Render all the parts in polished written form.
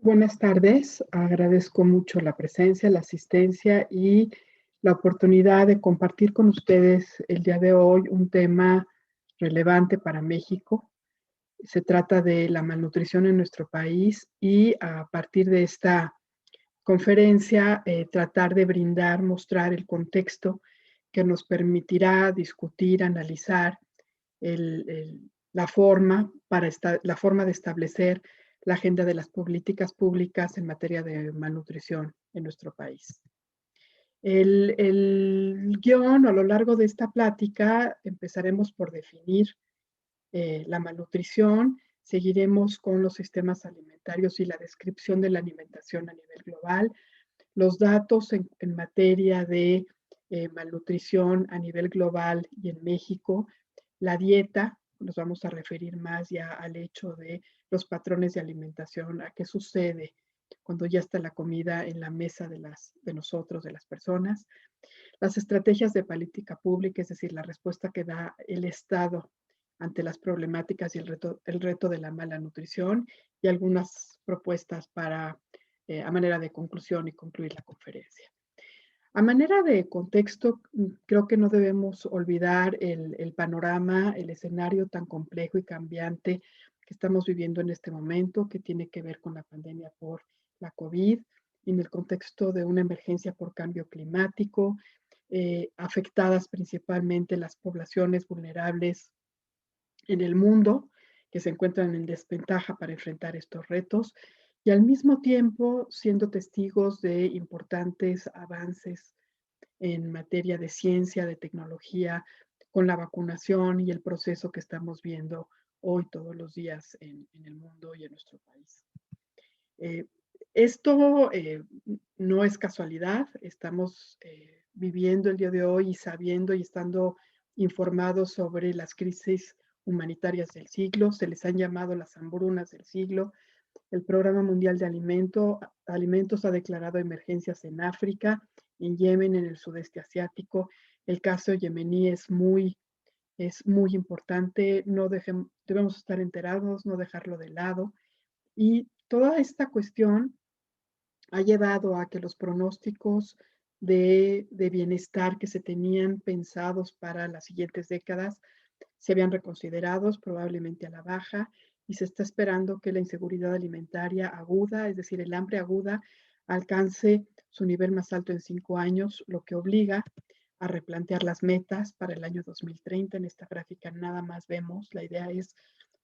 Buenas tardes, agradezco mucho la presencia, la asistencia y la oportunidad de compartir con ustedes el día de hoy un tema relevante para México. Se trata de la malnutrición en nuestro país y a partir de esta conferencia tratar de brindar, mostrar el contexto que nos permitirá discutir, analizar la forma la forma de establecer la agenda de las políticas públicas en materia de malnutrición en nuestro país. El guión a lo largo de esta plática empezaremos por definir la malnutrición, seguiremos con los sistemas alimentarios y la descripción de la alimentación a nivel global, los datos en materia de malnutrición a nivel global y en México, la dieta, nos vamos a referir más ya al hecho de los patrones de alimentación, a qué sucede cuando ya está la comida en la mesa de nosotros, de las personas, las estrategias de política pública, es decir, la respuesta que da el Estado ante las problemáticas y el reto de la mala nutrición y algunas propuestas para, a manera de conclusión y concluir la conferencia. A manera de contexto, creo que no debemos olvidar el panorama, el escenario tan complejo y cambiante que estamos viviendo en este momento, que tiene que ver con la pandemia por la COVID, en el contexto de una emergencia por cambio climático, afectadas principalmente las poblaciones vulnerables en el mundo, que se encuentran en desventaja para enfrentar estos retos, y al mismo tiempo siendo testigos de importantes avances en materia de ciencia, de tecnología, con la vacunación y el proceso que estamos viendo hoy todos los días en el mundo y en nuestro país. Eh, esto no es casualidad, estamos viviendo el día de hoy y sabiendo y estando informados sobre las crisis humanitarias del siglo, se les han llamado las hambrunas del siglo. El Programa Mundial de Alimentos ha declarado emergencias en África, en Yemen, en el sudeste asiático. El caso yemení es muy importante, debemos estar enterados, no dejarlo de lado. Y toda esta cuestión ha llevado a que los pronósticos de bienestar que se tenían pensados para las siguientes décadas se habían reconsiderado, probablemente a la baja, y se está esperando que la inseguridad alimentaria aguda, es decir, el hambre aguda, alcance su nivel más alto en 5 años, lo que obliga a replantear las metas para el año 2030. En esta gráfica nada más vemos, la idea es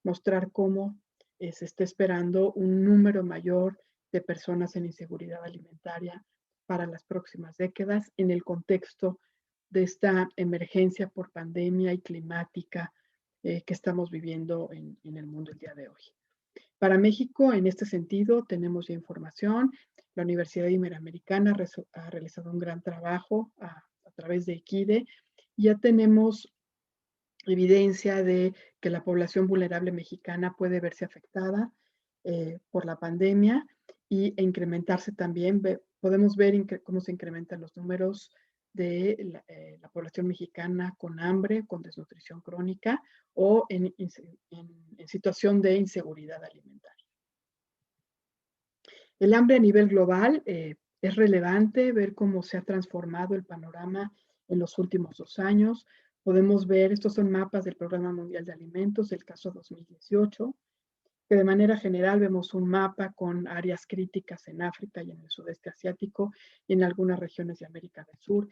mostrar cómo se está esperando un número mayor de personas en inseguridad alimentaria para las próximas décadas en el contexto de esta emergencia por pandemia y climática que estamos viviendo en el mundo el día de hoy. Para México, en este sentido, tenemos ya información. La Universidad Iberoamericana ha realizado un gran trabajo a través de Equide. Ya tenemos evidencia de que la población vulnerable mexicana puede verse afectada por la pandemia e incrementarse también. Podemos ver cómo se incrementan los números de la población mexicana con hambre, con desnutrición crónica o en situación de inseguridad alimentaria. El hambre a nivel global es relevante ver cómo se ha transformado el panorama en los últimos 2 años. Podemos ver, estos son mapas del Programa Mundial de Alimentos, del caso 2018, que de manera general vemos un mapa con áreas críticas en África y en el sudeste asiático y en algunas regiones de América del Sur.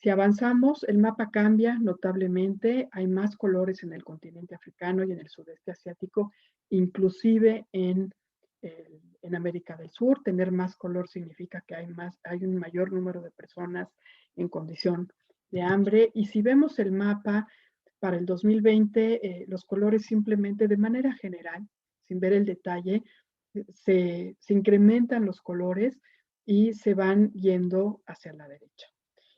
Si avanzamos, el mapa cambia notablemente, hay más colores en el continente africano y en el sudeste asiático, inclusive en América del Sur. Tener más color significa que hay un mayor número de personas en condición de hambre. Y si vemos el mapa para el 2020, los colores simplemente de manera general, sin ver el detalle, se incrementan los colores y se van yendo hacia la derecha.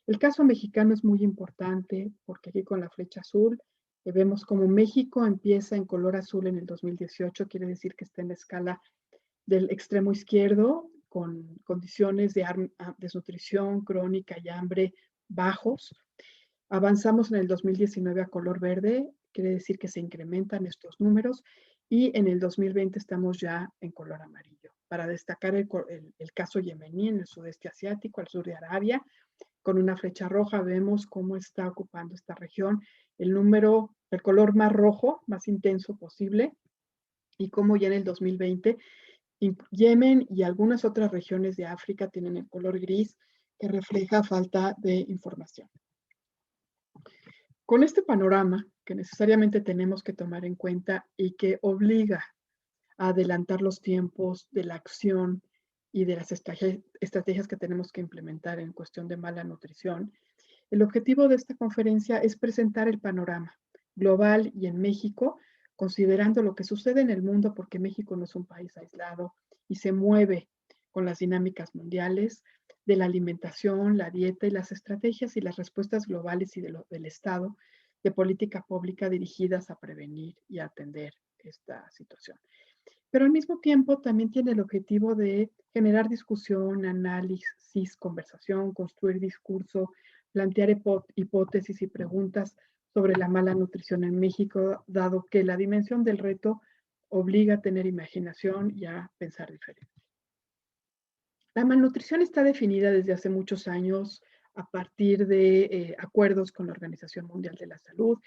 El caso mexicano es muy importante porque aquí con la flecha azul vemos como México empieza en color azul en el 2018, quiere decir que está en la escala del extremo izquierdo con condiciones de desnutrición crónica y hambre bajos. Avanzamos en el 2019 a color verde, quiere decir que se incrementan estos números y en el 2020 estamos ya en color amarillo. para destacar el caso yemení en el sudeste asiático, al sur de Arabia. Con una flecha roja vemos cómo está ocupando esta región el color más rojo, más intenso posible, y cómo ya en el 2020 Yemen y algunas otras regiones de África tienen el color gris que refleja falta de información. Con este panorama que necesariamente tenemos que tomar en cuenta y que obliga a adelantar los tiempos de la acción y de las estrategias que tenemos que implementar en cuestión de mala nutrición, el objetivo de esta conferencia es presentar el panorama global y en México, considerando lo que sucede en el mundo, porque México no es un país aislado y se mueve con las dinámicas mundiales de la alimentación, la dieta y las estrategias y las respuestas globales y del Estado de política pública dirigidas a prevenir y a atender esta situación. Pero al mismo tiempo también tiene el objetivo de generar discusión, análisis, conversación, construir discurso, plantear hipótesis y preguntas sobre la mala nutrición en México, dado que la dimensión del reto obliga a tener imaginación y a pensar diferente. La malnutrición está definida desde hace muchos años a partir de acuerdos con la Organización Mundial de la Salud.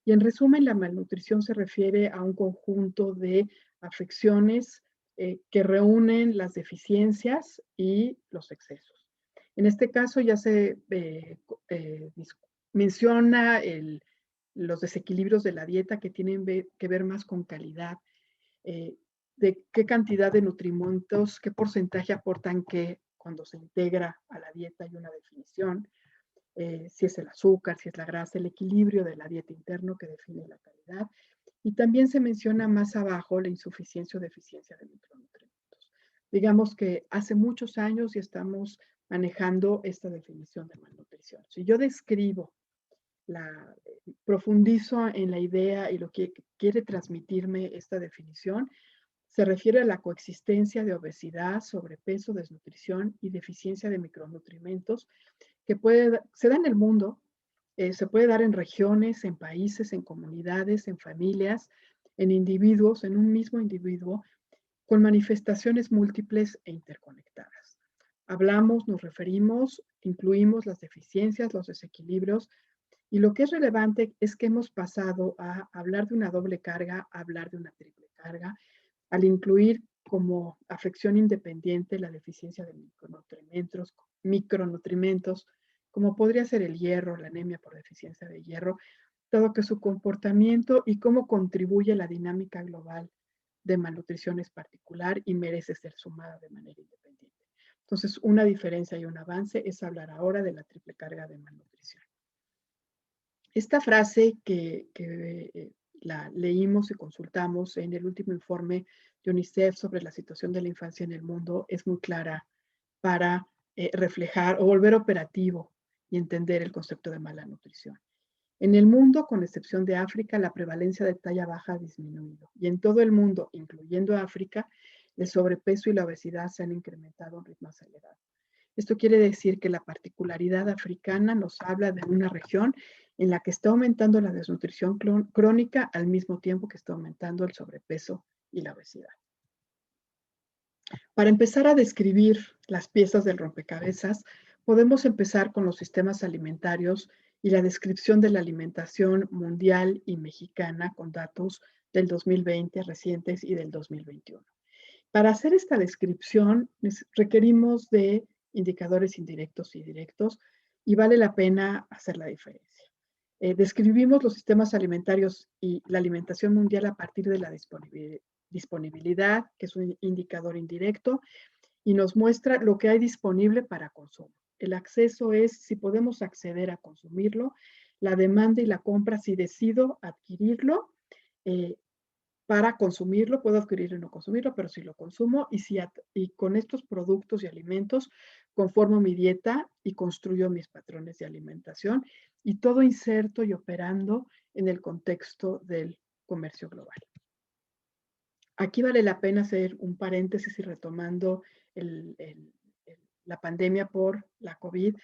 Y en resumen, la malnutrición se refiere a un conjunto de afecciones que reúnen las deficiencias y los excesos. En este caso ya se menciona los desequilibrios de la dieta que tienen que ver más con calidad, de qué cantidad de nutrimentos, qué porcentaje aportan qué cuando se integra a la dieta. Hay una definición, si es el azúcar, si es la grasa, el equilibrio de la dieta interno que define la calidad. Y también se menciona más abajo la insuficiencia o deficiencia de micronutrientes. Digamos que hace muchos años ya estamos manejando esta definición de malnutrición. Si yo describo, profundizo en la idea y lo que quiere transmitirme esta definición, se refiere a la coexistencia de obesidad, sobrepeso, desnutrición y deficiencia de micronutrientes que se da en el mundo, se puede dar en regiones, en países, en comunidades, en familias, en individuos, en un mismo individuo, con manifestaciones múltiples e interconectadas. Hablamos, nos referimos, incluimos las deficiencias, los desequilibrios, y lo que es relevante es que hemos pasado a hablar de una doble carga, a hablar de una triple carga, al incluir como afección independiente la deficiencia de micronutrientes, como podría ser el hierro, la anemia por deficiencia de hierro, dado que su comportamiento y cómo contribuye a la dinámica global de malnutrición es particular y merece ser sumada de manera independiente. Entonces, una diferencia y un avance es hablar ahora de la triple carga de malnutrición. Esta frase que la leímos y consultamos en el último informe de UNICEF sobre la situación de la infancia en el mundo es muy clara para reflejar o volver operativo y entender el concepto de mala nutrición. En el mundo, con excepción de África, la prevalencia de talla baja ha disminuido. Y en todo el mundo, incluyendo África, el sobrepeso y la obesidad se han incrementado a un ritmo acelerado. Esto quiere decir que la particularidad africana nos habla de una región en la que está aumentando la desnutrición crónica al mismo tiempo que está aumentando el sobrepeso y la obesidad. Para empezar a describir las piezas del rompecabezas, podemos empezar con los sistemas alimentarios y la descripción de la alimentación mundial y mexicana con datos del 2020 recientes y del 2021. Para hacer esta descripción requerimos de indicadores indirectos y directos y vale la pena hacer la diferencia. Describimos los sistemas alimentarios y la alimentación mundial a partir de la disponibilidad, que es un indicador indirecto, y nos muestra lo que hay disponible para consumo. El acceso es si podemos acceder a consumirlo, la demanda y la compra si decido adquirirlo, para consumirlo, puedo adquirirlo y no consumirlo, pero si lo consumo y con estos productos y alimentos conformo mi dieta y construyo mis patrones de alimentación y todo inserto y operando en el contexto del comercio global. Aquí vale la pena hacer un paréntesis y retomando la pandemia por la COVID.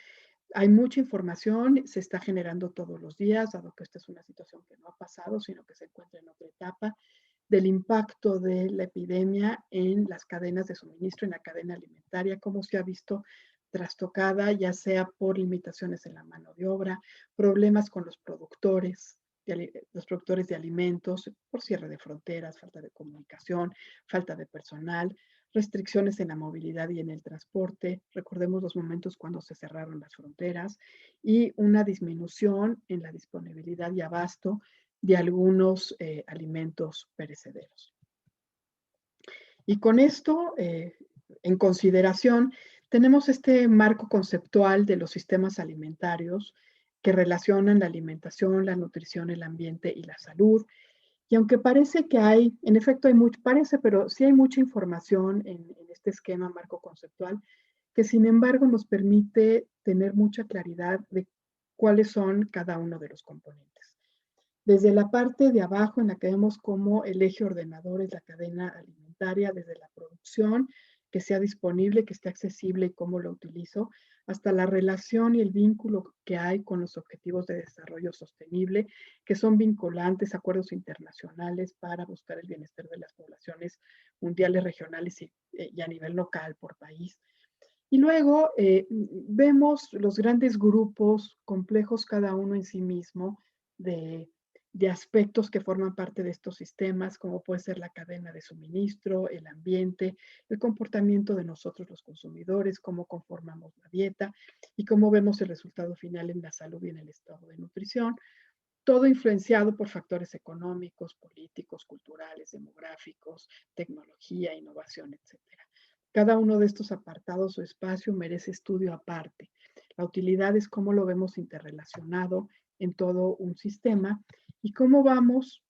Hay mucha información, se está generando todos los días, dado que esta es una situación que no ha pasado, sino que se encuentra en otra etapa. del impacto de la epidemia en las cadenas de suministro, en la cadena alimentaria, cómo se ha visto trastocada, ya sea por limitaciones en la mano de obra, problemas con los productores de alimentos, por cierre de fronteras, falta de comunicación, falta de personal, restricciones en la movilidad y en el transporte. Recordemos los momentos cuando se cerraron las fronteras y una disminución en la disponibilidad y abasto de algunos alimentos perecederos. Y con esto, en consideración, tenemos este marco conceptual de los sistemas alimentarios que relacionan la alimentación, la nutrición, el ambiente y la salud. Y aunque parece que hay, en efecto hay mucho, parece, pero sí hay mucha información en este esquema marco conceptual, que sin embargo nos permite tener mucha claridad de cuáles son cada uno de los componentes. Desde la parte de abajo, en la que vemos cómo el eje ordenador es la cadena alimentaria, desde la producción, que sea disponible, que esté accesible y cómo lo utilizo, hasta la relación y el vínculo que hay con los objetivos de desarrollo sostenible, que son vinculantes, acuerdos internacionales para buscar el bienestar de las poblaciones mundiales, regionales y a nivel local por país. Y luego vemos los grandes grupos complejos, cada uno en sí mismo, de aspectos que forman parte de estos sistemas, como puede ser la cadena de suministro, el ambiente, el comportamiento de nosotros los consumidores, cómo conformamos la dieta y cómo vemos el resultado final en la salud y en el estado de nutrición, todo influenciado por factores económicos, políticos, culturales, demográficos, tecnología, innovación, etcétera. Cada uno de estos apartados o espacio merece estudio aparte. La utilidad es cómo lo vemos interrelacionado en todo un sistema y cómo vamos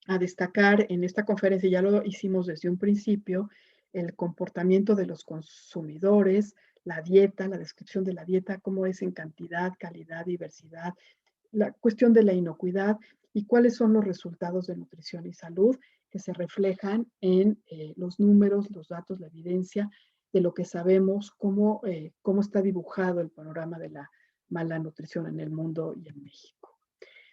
a destacar en esta conferencia, ya lo hicimos desde un principio, el comportamiento de los consumidores, la dieta, la descripción de la dieta, cómo es en cantidad, calidad, diversidad, la cuestión de la inocuidad y cuáles son los resultados de nutrición y salud que se reflejan en los números, los datos, la evidencia de lo que sabemos, cómo está dibujado el panorama de la mala nutrición en el mundo y en México.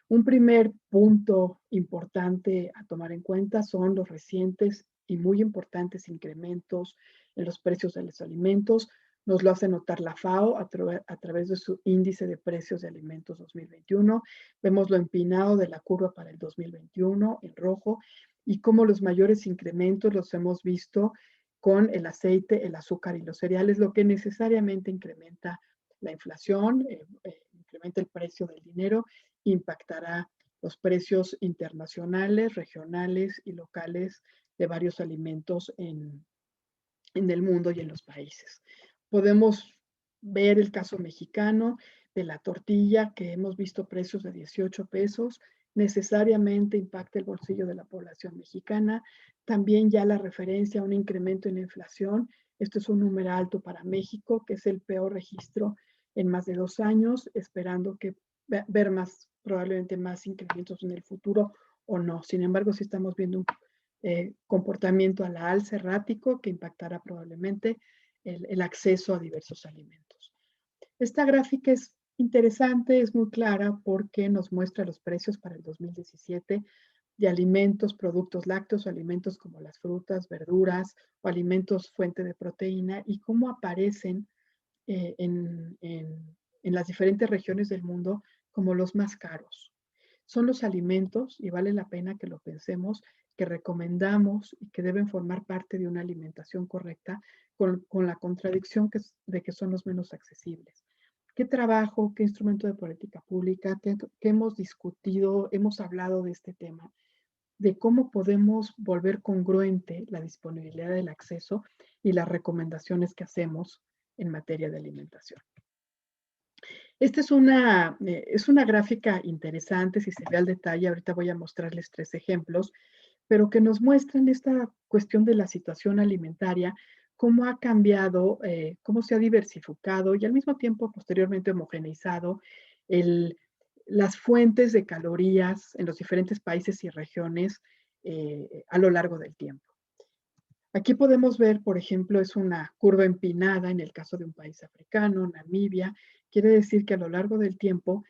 Un primer punto importante a tomar en cuenta son los recientes y muy importantes incrementos en los precios de los alimentos. Nos lo hace notar la FAO a través de su índice de precios de alimentos 2021. Vemos lo empinado de la curva para el 2021 en rojo y cómo los mayores incrementos los hemos visto con el aceite, el azúcar y los cereales, lo que necesariamente incrementa la inflación, incrementa el precio del dinero, impactará los precios internacionales, regionales y locales de varios alimentos en el mundo y en los países. Podemos ver el caso mexicano de la tortilla, que hemos visto precios de 18 pesos, necesariamente impacta el bolsillo de la población mexicana. También ya la referencia a un incremento en la inflación. Esto es un número alto para México, que es el peor registro en más de 2 años, esperando que ver probablemente más incrementos en el futuro o no. Sin embargo, sí estamos viendo un comportamiento a la alza errático que impactará probablemente el acceso a diversos alimentos. Esta gráfica es interesante, es muy clara porque nos muestra los precios para el 2017 de alimentos, productos lácteos o alimentos como las frutas, verduras o alimentos fuente de proteína y cómo aparecen en las diferentes regiones del mundo como los más caros. Son los alimentos, y vale la pena que lo pensemos, que recomendamos y que deben formar parte de una alimentación correcta con la contradicción de que son los menos accesibles. ¿Qué trabajo, qué instrumento de política pública, qué hemos discutido, hemos hablado de este tema, de cómo podemos volver congruente la disponibilidad del acceso y las recomendaciones que hacemos en materia de alimentación? Esta es una gráfica interesante, si se ve al detalle, ahorita voy a mostrarles 3 ejemplos, pero que nos muestran esta cuestión de la situación alimentaria, cómo ha cambiado, cómo se ha diversificado y al mismo tiempo posteriormente homogeneizado las fuentes de calorías en los diferentes países y regiones a lo largo del tiempo. Aquí podemos ver, por ejemplo, es una curva empinada en el caso de un país africano, Namibia. Quiere decir que a lo largo del tiempo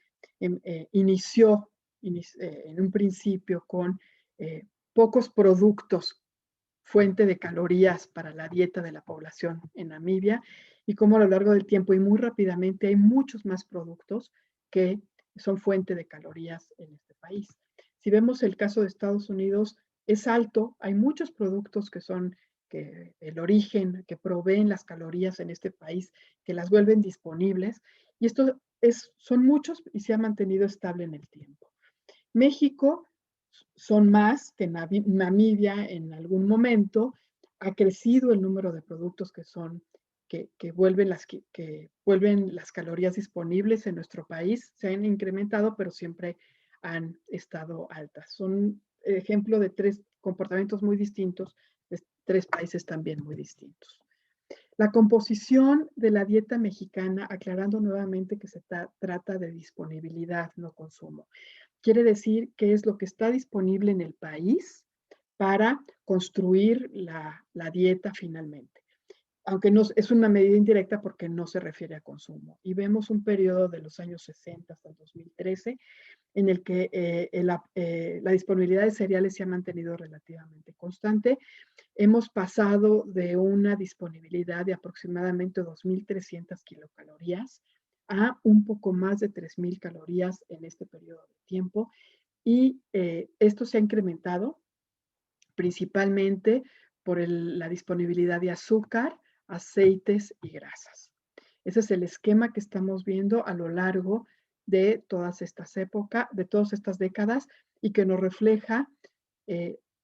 inició en un principio con pocos productos fuente de calorías para la dieta de la población en Namibia y cómo a lo largo del tiempo y muy rápidamente hay muchos más productos que son fuente de calorías en este país. Si vemos el caso de Estados Unidos, es alto, hay muchos productos que son que el origen, que proveen las calorías en este país, que las vuelven disponibles, y esto son muchos y se ha mantenido estable en el tiempo. México son más que Namibia en algún momento, ha crecido el número de productos que vuelven vuelven las calorías disponibles en nuestro país, se han incrementado, pero siempre han estado altas. Son ejemplo de tres comportamientos muy distintos, de tres países también muy distintos. La composición de la dieta mexicana, aclarando nuevamente que se trata de disponibilidad, no consumo. Quiere decir qué es lo que está disponible en el país para construir la dieta finalmente. Aunque no, es una medida indirecta porque no se refiere a consumo. Y vemos un periodo de los años 60 hasta el 2013 en el que la disponibilidad de cereales se ha mantenido relativamente constante. Hemos pasado de una disponibilidad de aproximadamente 2.300 kilocalorías a un poco más de 3.000 calorías en este periodo de tiempo y esto se ha incrementado principalmente por la disponibilidad de azúcar, aceites y grasas. Ese es el esquema que estamos viendo a lo largo de todas estas épocas, de todas estas décadas y que nos refleja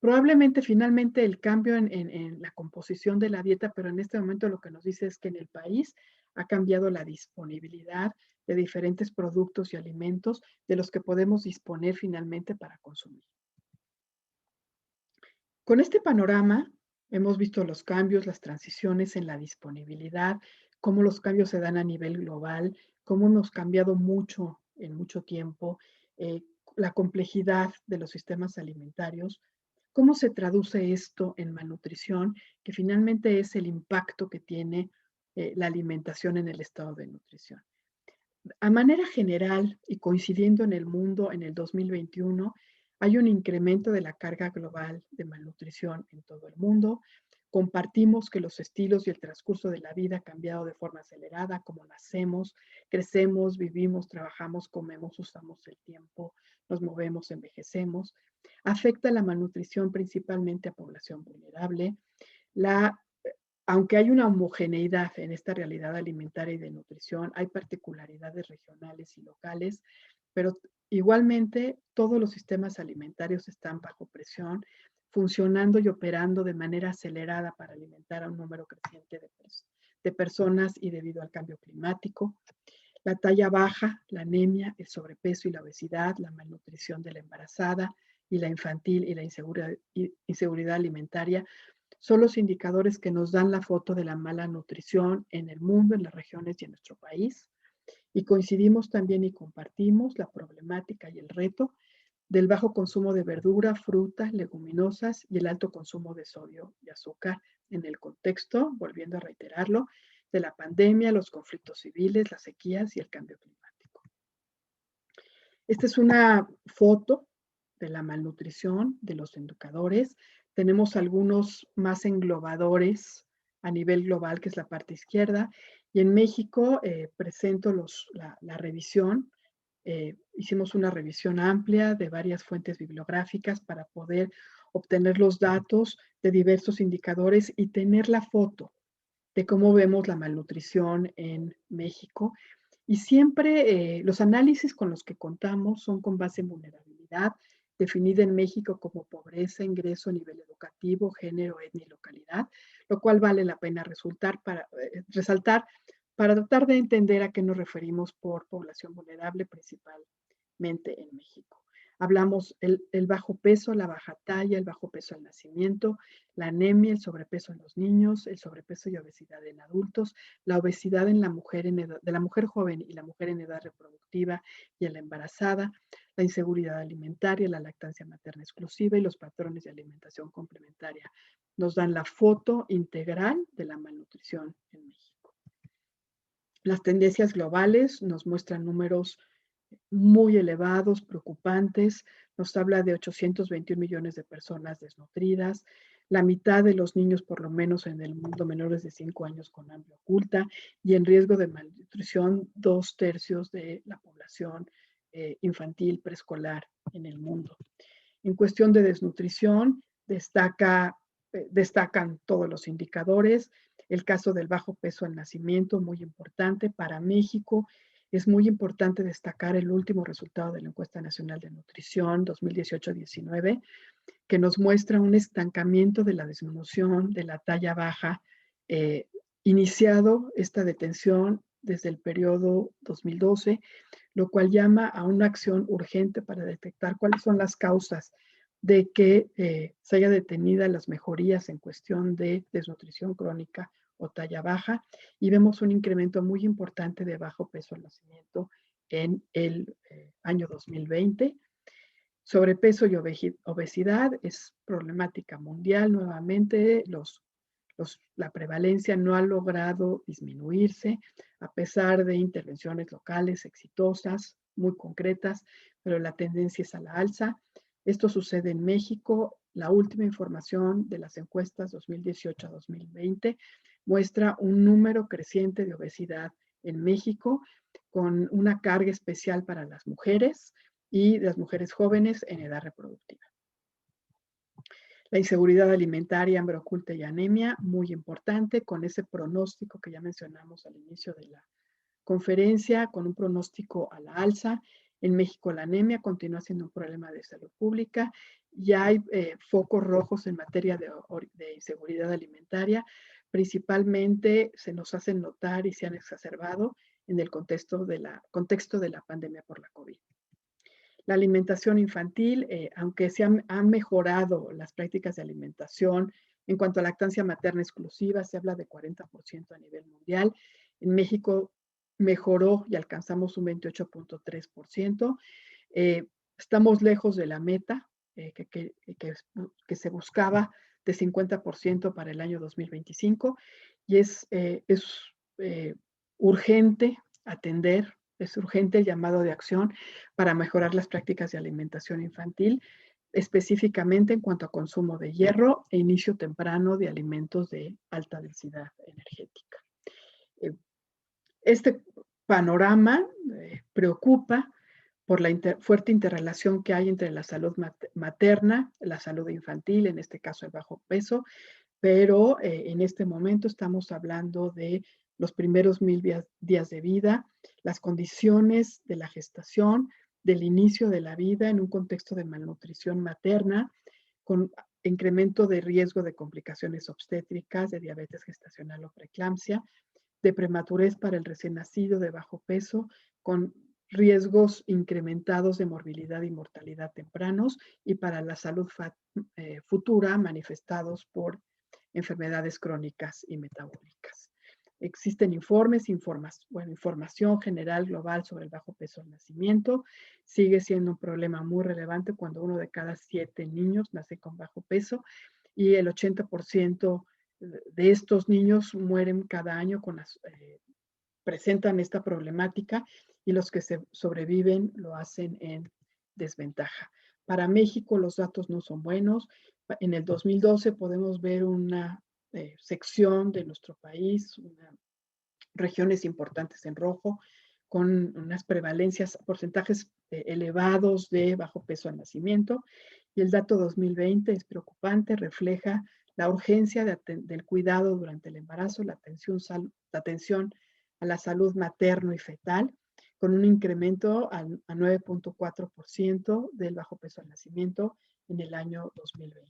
probablemente finalmente el cambio en la composición de la dieta, pero en este momento lo que nos dice es que en el país ha cambiado la disponibilidad de diferentes productos y alimentos de los que podemos disponer finalmente para consumir. Con este panorama hemos visto los cambios, las transiciones en la disponibilidad, cómo los cambios se dan a nivel global, cómo hemos cambiado mucho en mucho tiempo, la complejidad de los sistemas alimentarios, cómo se traduce esto en malnutrición, que finalmente es el impacto que tiene la alimentación en el estado de nutrición. A manera general y coincidiendo en el mundo en el 2021, hay un incremento de la carga global de malnutrición en todo el mundo. Compartimos que los estilos y el transcurso de la vida ha cambiado de forma acelerada, como nacemos, crecemos, vivimos, trabajamos, comemos, usamos el tiempo, nos movemos, envejecemos. Afecta la malnutrición principalmente a población vulnerable. La Aunque hay una homogeneidad en esta realidad alimentaria y de nutrición, hay particularidades regionales y locales, pero igualmente todos los sistemas alimentarios están bajo presión, funcionando y operando de manera acelerada para alimentar a un número creciente de personas y debido al cambio climático. La talla baja, la anemia, el sobrepeso y la obesidad, la malnutrición de la embarazada y la infantil y la inseguridad alimentaria son los indicadores que nos dan la foto de la mala nutrición en el mundo, en las regiones y en nuestro país. Y coincidimos también y compartimos la problemática y el reto del bajo consumo de verdura, frutas, leguminosas y el alto consumo de sodio y azúcar en el contexto, volviendo a reiterarlo, de la pandemia, los conflictos civiles, las sequías y el cambio climático. Esta es una foto de la malnutrición de los educadores. Tenemos algunos más englobadores a nivel global, que es la parte izquierda. Y en México presento la revisión. Hicimos una revisión amplia de varias fuentes bibliográficas para poder obtener los datos de diversos indicadores y tener la foto de cómo vemos la malnutrición en México. Y siempre los análisis con los que contamos son con base en vulnerabilidad, definida en México como pobreza, ingreso, nivel educativo, género, etnia y localidad, lo cual vale la pena resaltar para tratar de entender a qué nos referimos por población vulnerable, principalmente en México. Hablamos el bajo peso, la baja talla, el bajo peso al nacimiento, la anemia, el sobrepeso en los niños, el sobrepeso y obesidad en adultos, la obesidad en la mujer de la mujer joven y la mujer en edad reproductiva y en la embarazada, la inseguridad alimentaria, la lactancia materna exclusiva y los patrones de alimentación complementaria. Nos dan la foto integral de la malnutrición en México. Las tendencias globales nos muestran números muy elevados, preocupantes. Nos habla de 821 millones de personas desnutridas, la mitad de los niños, por lo menos en el mundo, menores de 5 años con hambre oculta, y en riesgo de malnutrición 2/3 de la población infantil preescolar en el mundo. En cuestión de desnutrición, destacan todos los indicadores. El caso del bajo peso al nacimiento, muy importante para México. Es muy importante destacar el último resultado de la Encuesta Nacional de Nutrición 2018-19, que nos muestra un estancamiento de la disminución de la talla baja, iniciado esta detención desde el periodo 2012, lo cual llama a una acción urgente para detectar cuáles son las causas de que se haya detenido las mejorías en cuestión de desnutrición crónica o talla baja, y vemos un incremento muy importante de bajo peso al nacimiento en el año 2020. Sobrepeso y obesidad es problemática mundial. Nuevamente, la prevalencia no ha logrado disminuirse a pesar de intervenciones locales exitosas, muy concretas, pero la tendencia es a la alza. Esto sucede en México. La última información de las encuestas 2018 a 2020 muestra un número creciente de obesidad en México, con una carga especial para las mujeres y las mujeres jóvenes en edad reproductiva. La inseguridad alimentaria, hambre oculta y anemia, muy importante, con ese pronóstico que ya mencionamos al inicio de la conferencia, con un pronóstico a la alza. En México la anemia continúa siendo un problema de salud pública. Ya hay focos rojos en materia de inseguridad alimentaria. Principalmente se nos hacen notar y se han exacerbado en el contexto de la pandemia por la COVID. La alimentación infantil, aunque se han mejorado las prácticas de alimentación en cuanto a lactancia materna exclusiva, se habla de 40% a nivel mundial. En México mejoró y alcanzamos un 28.3%. Estamos lejos de la meta que se buscaba de 50% para el año 2025, y es urgente atender, es urgente el llamado de acción para mejorar las prácticas de alimentación infantil, específicamente en cuanto a consumo de hierro e inicio temprano de alimentos de alta densidad energética. Este panorama preocupa por la fuerte interrelación que hay entre la salud materna, la salud infantil, en este caso el bajo peso, pero en este momento estamos hablando de los primeros 1000 días de vida, las condiciones de la gestación, del inicio de la vida en un contexto de malnutrición materna, con incremento de riesgo de complicaciones obstétricas, de diabetes gestacional o preeclampsia, de prematurez para el recién nacido, de bajo peso, con riesgos incrementados de morbilidad y mortalidad tempranos, y para la salud futura manifestados por enfermedades crónicas y metabólicas. Existen informes, información general global sobre el bajo peso al nacimiento. Sigue siendo un problema muy relevante cuando 1 de cada 7 niños nace con bajo peso, y el 80% de estos niños mueren cada año presentan esta problemática, y los que sobreviven lo hacen en desventaja. Para México los datos no son buenos. En el 2012 podemos ver una sección de nuestro país, regiones importantes en rojo, con unas prevalencias, porcentajes elevados de bajo peso al nacimiento, y el dato 2020 es preocupante, refleja la urgencia del cuidado durante el embarazo, la atención a la salud materno y fetal, con un incremento a 9.4% del bajo peso al nacimiento en el año 2020.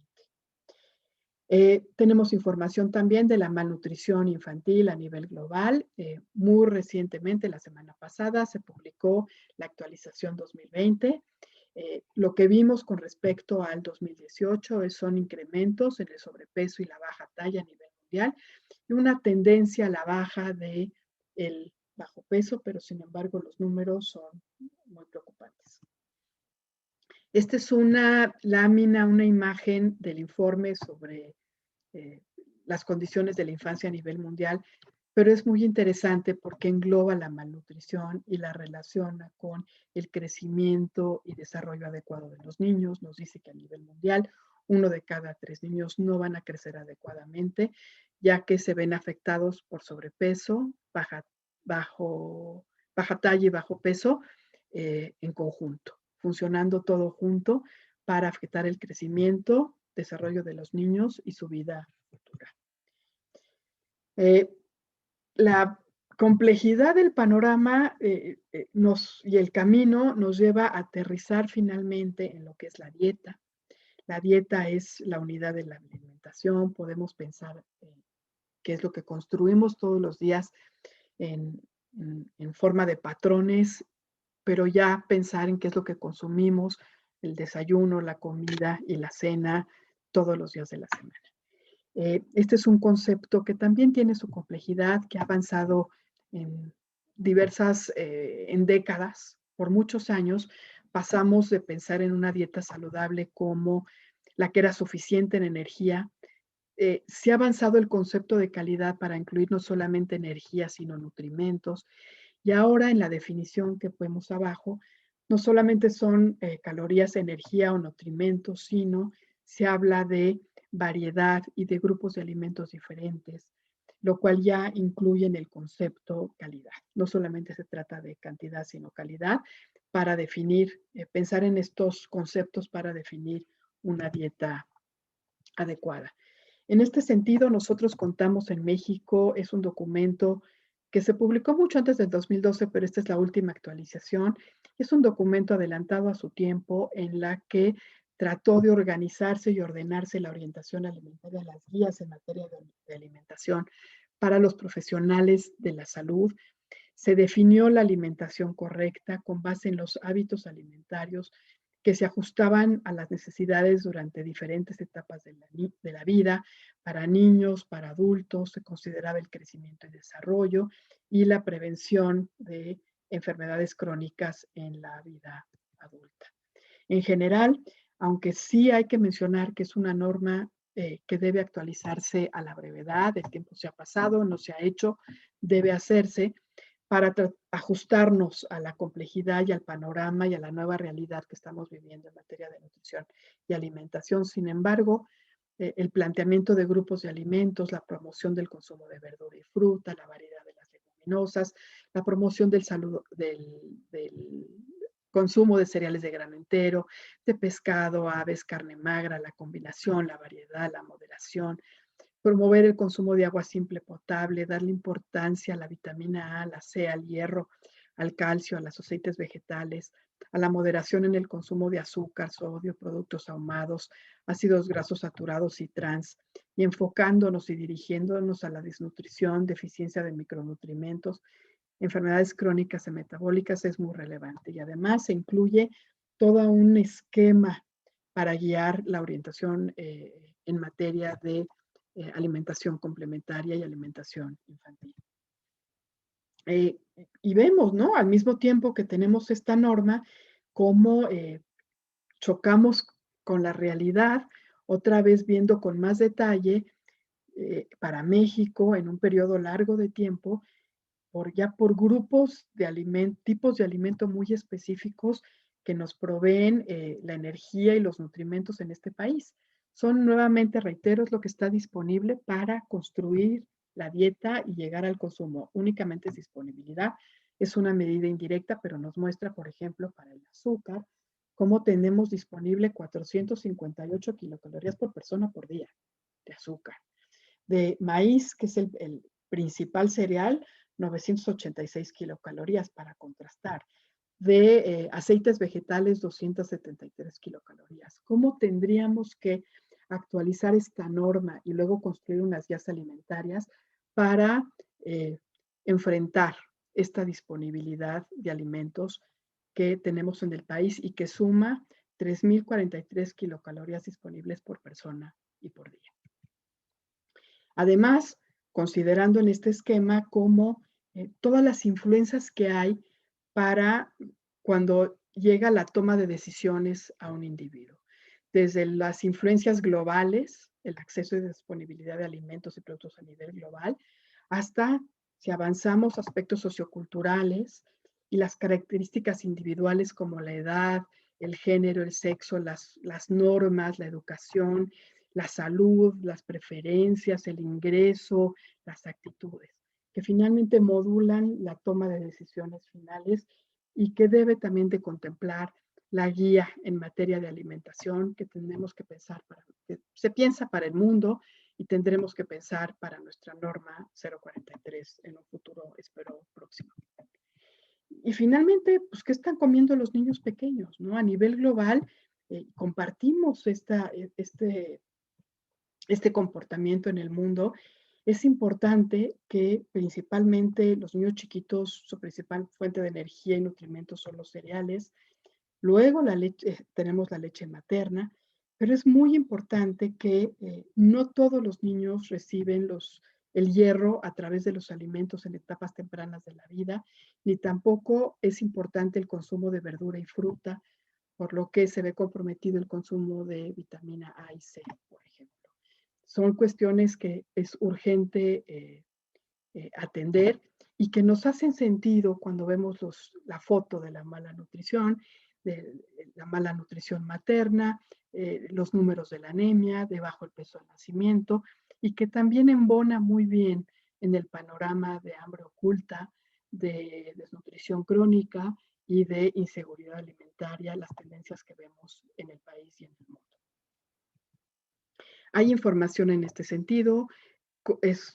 Tenemos información también de la malnutrición infantil a nivel global. Muy recientemente, la semana pasada, se publicó la actualización 2020. Lo que vimos con respecto al 2018 son incrementos en el sobrepeso y la baja talla a nivel mundial, y una tendencia a la baja del bajo peso, pero sin embargo los números son muy preocupantes. Esta es una lámina, una imagen del informe sobre las condiciones de la infancia a nivel mundial, pero es muy interesante porque engloba la malnutrición y la relaciona con el crecimiento y desarrollo adecuado de los niños. Nos dice que a nivel mundial, 1 de cada 3 niños no van a crecer adecuadamente, ya que se ven afectados por sobrepeso, bajo, baja talla y bajo peso en conjunto, funcionando todo junto para afectar el crecimiento, desarrollo de los niños y su vida futura. La complejidad del panorama y el camino nos lleva a aterrizar finalmente en lo que es la dieta. La dieta es la unidad de la alimentación. Podemos pensar qué es lo que construimos todos los días en, en forma de patrones, pero ya pensar en qué es lo que consumimos, el desayuno, la comida y la cena todos los días de la semana. Este es un concepto que también tiene su complejidad, que ha avanzado en en décadas, por muchos años. Pasamos de pensar en una dieta saludable como la que era suficiente en energía. Se ha avanzado el concepto de calidad para incluir no solamente energía, sino nutrimentos. Y ahora en la definición que vemos abajo, no solamente son calorías, energía o nutrimentos, sino se habla de variedad y de grupos de alimentos diferentes, lo cual ya incluye en el concepto calidad. No solamente se trata de cantidad, sino calidad para definir, pensar en estos conceptos para definir una dieta adecuada. En este sentido, nosotros contamos en México, es un documento que se publicó mucho antes del 2012, pero esta es la última actualización. Es un documento adelantado a su tiempo en la que trató de organizarse y ordenarse la orientación alimentaria, las guías en materia de alimentación para los profesionales de la salud. Se definió la alimentación correcta con base en los hábitos alimentarios que se ajustaban a las necesidades durante diferentes etapas de la vida, para niños, para adultos, se consideraba el crecimiento y desarrollo y la prevención de enfermedades crónicas en la vida adulta. En general, aunque sí hay que mencionar que es una norma que debe actualizarse a la brevedad, el tiempo se ha pasado, no se ha hecho, debe hacerse, para ajustarnos a la complejidad y al panorama y a la nueva realidad que estamos viviendo en materia de nutrición y alimentación. Sin embargo, el planteamiento de grupos de alimentos, la promoción del consumo de verdura y fruta, la variedad de las leguminosas, la promoción del consumo de cereales de grano entero, de pescado, aves, carne magra, la combinación, la variedad, la moderación, promover el consumo de agua simple potable, darle importancia a la vitamina A, la C, al hierro, al calcio, a los aceites vegetales, a la moderación en el consumo de azúcar, sodio, productos ahumados, ácidos grasos saturados y trans, y enfocándonos y dirigiéndonos a la desnutrición, deficiencia de micronutrientes, enfermedades crónicas y metabólicas es muy relevante. Y además se incluye todo un esquema para guiar la orientación en materia de alimentación complementaria y alimentación infantil. Y vemos, ¿no? Al mismo tiempo que tenemos esta norma, cómo chocamos con la realidad, otra vez viendo con más detalle para México en un periodo largo de tiempo, por grupos de tipos de alimento muy específicos que nos proveen la energía y los nutrimentos en este país. Son nuevamente, reitero, es lo que está disponible para construir la dieta y llegar al consumo. Únicamente es disponibilidad. Es una medida indirecta, pero nos muestra, por ejemplo, para el azúcar, cómo tenemos disponible 458 kilocalorías por persona por día de azúcar. De maíz, que es el principal cereal, 986 kilocalorías para contrastar. De aceites vegetales, 273 kilocalorías. ¿Cómo tendríamos que actualizar esta norma y luego construir unas guías alimentarias para enfrentar esta disponibilidad de alimentos que tenemos en el país y que suma 3.043 kilocalorías disponibles por persona y por día? Además, considerando en este esquema como todas las influencias que hay para cuando llega la toma de decisiones a un individuo. Desde las influencias globales, el acceso y disponibilidad de alimentos y productos a nivel global, hasta Si avanzamos aspectos socioculturales y las características individuales como la edad, el género, el sexo, las normas, la educación, la salud, las preferencias, el ingreso, las actitudes, que finalmente modulan la toma de decisiones finales y que debe también de contemplar la guía en materia de alimentación que tenemos que pensar que se piensa para el mundo y tendremos que pensar para nuestra norma 043 en un futuro, espero, próximo. Y finalmente, pues, ¿qué están comiendo los niños pequeños? ¿No? A nivel global, compartimos este comportamiento en el mundo. Es importante que principalmente los niños chiquitos, su principal fuente de energía y nutrimentos son los cereales. Luego tenemos la leche materna, pero es muy importante que no todos los niños reciben el hierro a través de los alimentos en etapas tempranas de la vida, ni tampoco es importante el consumo de verdura y fruta, por lo que se ve comprometido el consumo de vitamina A y C, por ejemplo. Son cuestiones que es urgente atender y que nos hacen sentido cuando vemos la foto de la mala nutrición, de la mala nutrición materna, los números de la anemia, de bajo el peso al nacimiento, y que también embona muy bien en el panorama de hambre oculta, de desnutrición crónica y de inseguridad alimentaria, las tendencias que vemos en el país y en el mundo. Hay información en este sentido.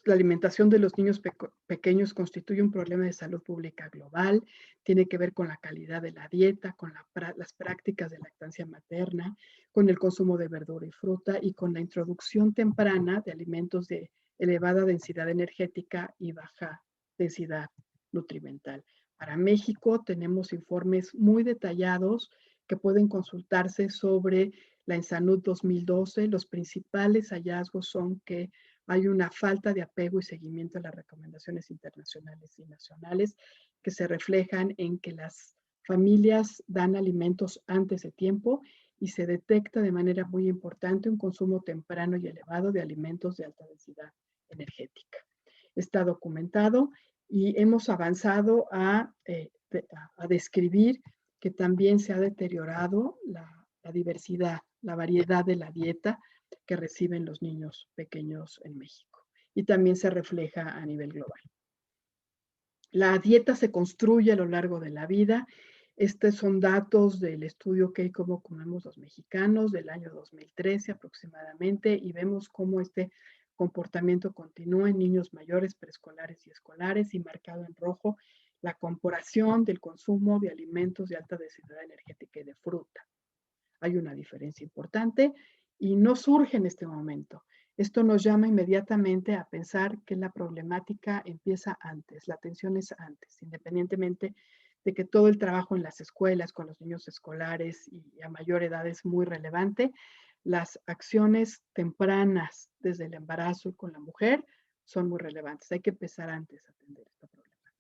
La alimentación de los niños pequeños constituye un problema de salud pública global, tiene que ver con la calidad de la dieta, con las prácticas de lactancia materna, con el consumo de verdura y fruta y con la introducción temprana de alimentos de elevada densidad energética y baja densidad nutrimental. Para México tenemos informes muy detallados que pueden consultarse sobre la ENSANUD 2012. Los principales hallazgos son que hay una falta de apego y seguimiento a las recomendaciones internacionales y nacionales que se reflejan en que las familias dan alimentos antes de tiempo y se detecta de manera muy importante un consumo temprano y elevado de alimentos de alta densidad energética. Está documentado y hemos avanzado a describir que también se ha deteriorado la diversidad, la variedad de la dieta que reciben los niños pequeños en México. Y también se refleja a nivel global. La dieta se construye a lo largo de la vida. Estos son datos del estudio que cómo comemos los mexicanos del año 2013 aproximadamente y vemos cómo este comportamiento continúa en niños mayores, preescolares y escolares y marcado en rojo la comparación del consumo de alimentos de alta densidad energética y de fruta. Hay una diferencia importante y no surge en este momento. Esto nos llama inmediatamente a pensar que la problemática empieza antes, la atención es antes, independientemente de que todo el trabajo en las escuelas, con los niños escolares y a mayor edad es muy relevante. Las acciones tempranas desde el embarazo y con la mujer son muy relevantes. Hay que empezar antes a atender esta problemática.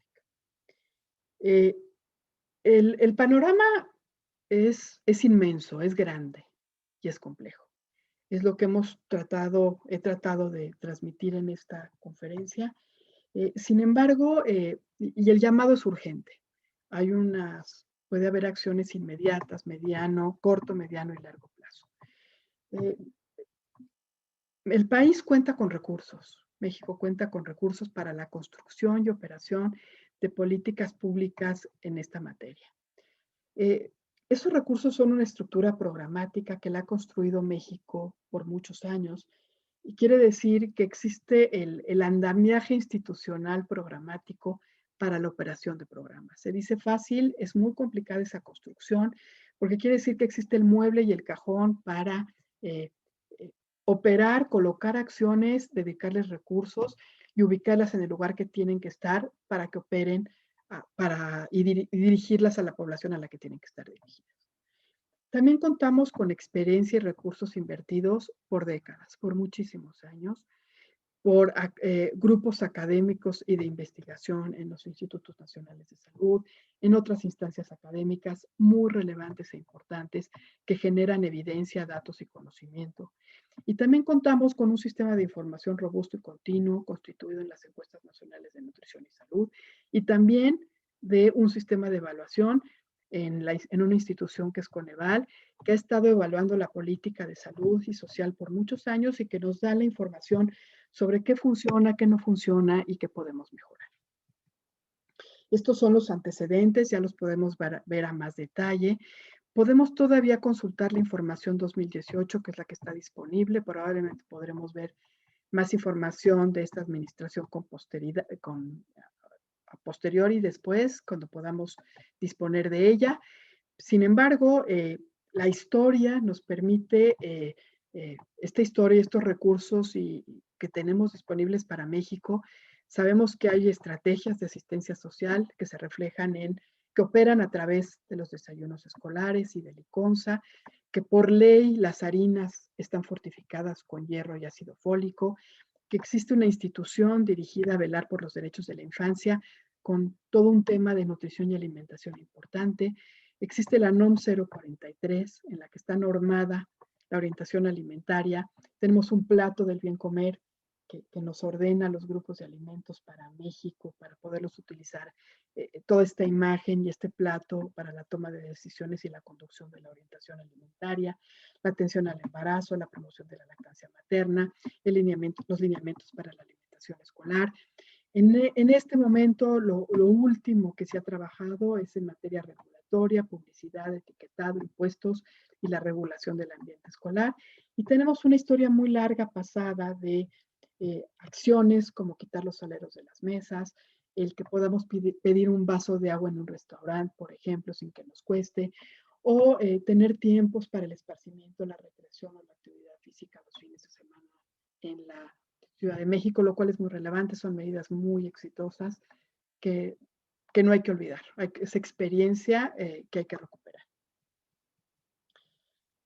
El panorama es inmenso, es grande y es complejo. Es lo que he tratado de transmitir en esta conferencia. Sin embargo, y el llamado es urgente. Puede haber acciones inmediatas, corto, mediano y largo plazo. El país cuenta con recursos. México cuenta con recursos para la construcción y operación de políticas públicas en esta materia. Esos recursos son una estructura programática que la ha construido México por muchos años y quiere decir que existe el andamiaje institucional programático para la operación de programas. Se dice fácil, es muy complicada esa construcción porque quiere decir que existe el mueble y el cajón para operar, colocar acciones, dedicarles recursos y ubicarlas en el lugar que tienen que estar para que operen y dirigirlas a la población a la que tienen que estar dirigidas. También contamos con experiencia y recursos invertidos por décadas, por muchísimos años, por grupos académicos y de investigación en los institutos nacionales de salud, en otras instancias académicas muy relevantes e importantes que generan evidencia, datos y conocimiento. Y también contamos con un sistema de información robusto y continuo constituido en las encuestas nacionales de nutrición y salud y también de un sistema de evaluación en una institución que es Coneval, que ha estado evaluando la política de salud y social por muchos años y que nos da la información sobre qué funciona, qué no funciona y qué podemos mejorar. Estos son los antecedentes, ya los podemos ver a más detalle. Podemos todavía consultar la información 2018, que es la que está disponible. Probablemente podremos ver más información de esta administración con posterioridad, a posteriori después, cuando podamos disponer de ella. Sin embargo, la historia nos permite, esta historia, estos recursos que tenemos disponibles para México, sabemos que hay estrategias de asistencia social que se reflejan que operan a través de los desayunos escolares y del ICONSA, que por ley las harinas están fortificadas con hierro y ácido fólico, que existe una institución dirigida a velar por los derechos de la infancia con todo un tema de nutrición y alimentación importante. Existe la NOM 043, en la que está normada la orientación alimentaria. Tenemos un plato del bien comer que nos ordena los grupos de alimentos para México, para poderlos utilizar, toda esta imagen y este plato para la toma de decisiones y la conducción de la orientación alimentaria, la atención al embarazo, la promoción de la lactancia materna, los lineamientos para la alimentación escolar. En este momento, lo último que se ha trabajado es en materia regulatoria, publicidad, etiquetado, impuestos y la regulación del ambiente escolar. Y tenemos una historia muy larga pasada de acciones como quitar los aleros de las mesas, el que podamos pedir un vaso de agua en un restaurante, por ejemplo, sin que nos cueste, o tener tiempos para el esparcimiento, la recreación o la actividad física los fines de semana en la Ciudad de México, lo cual es muy relevante, son medidas muy exitosas que, que no hay que olvidar, esa experiencia que hay que recuperar.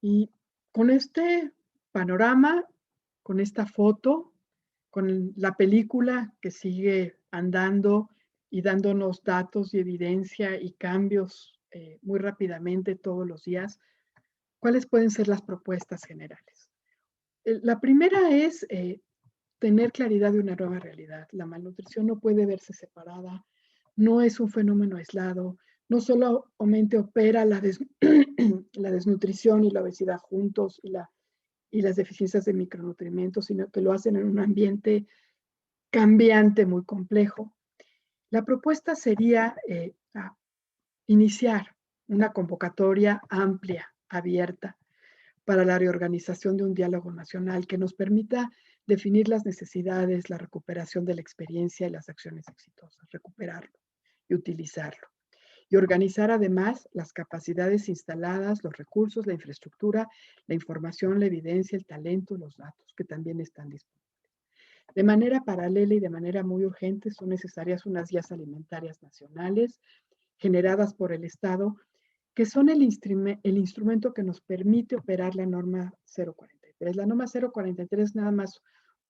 Y con este panorama, con esta foto, con la película que sigue andando y dándonos datos y evidencia y cambios muy rápidamente todos los días, ¿cuáles pueden ser las propuestas generales? La primera es tener claridad de una nueva realidad. La malnutrición no puede verse separada, no es un fenómeno aislado, no solamente opera la desnutrición y la obesidad juntos y las deficiencias de micronutrientes, sino que lo hacen en un ambiente cambiante, muy complejo. La propuesta sería iniciar una convocatoria amplia, abierta, para la reorganización de un diálogo nacional que nos permita definir las necesidades, la recuperación de la experiencia y las acciones exitosas, recuperarlo y utilizarlo. Y organizar además las capacidades instaladas, los recursos, la infraestructura, la información, la evidencia, el talento, los datos que también están disponibles. De manera paralela y de manera muy urgente son necesarias unas guías alimentarias nacionales generadas por el Estado que son el instrumento que nos permite operar la norma 043. La norma 043 es nada más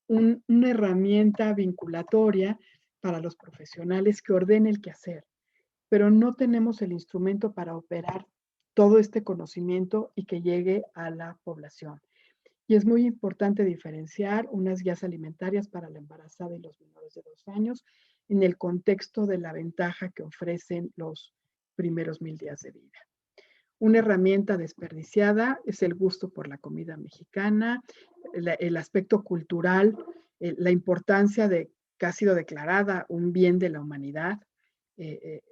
una herramienta vinculatoria para los profesionales que ordene el quehacer, pero no tenemos el instrumento para operar todo este conocimiento y que llegue a la población. Y es muy importante diferenciar unas guías alimentarias para la embarazada y los menores de 2 años en el contexto de la ventaja que ofrecen los primeros 1000 días de vida. Una herramienta desperdiciada es el gusto por la comida mexicana, el aspecto cultural, la importancia de que ha sido declarada un bien de la humanidad,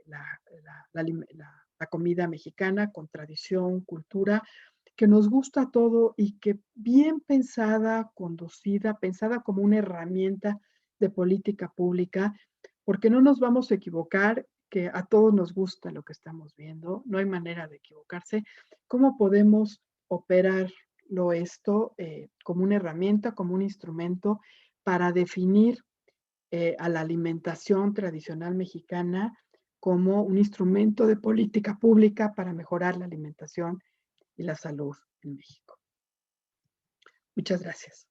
la comida mexicana con tradición, cultura, que nos gusta todo y que bien pensada, conducida, pensada como una herramienta de política pública, porque no nos vamos a equivocar, que a todos nos gusta lo que estamos viendo, no hay manera de equivocarse. ¿Cómo podemos operarlo esto como una herramienta, como un instrumento para definir a la alimentación tradicional mexicana como un instrumento de política pública para mejorar la alimentación y la salud en México? Muchas gracias.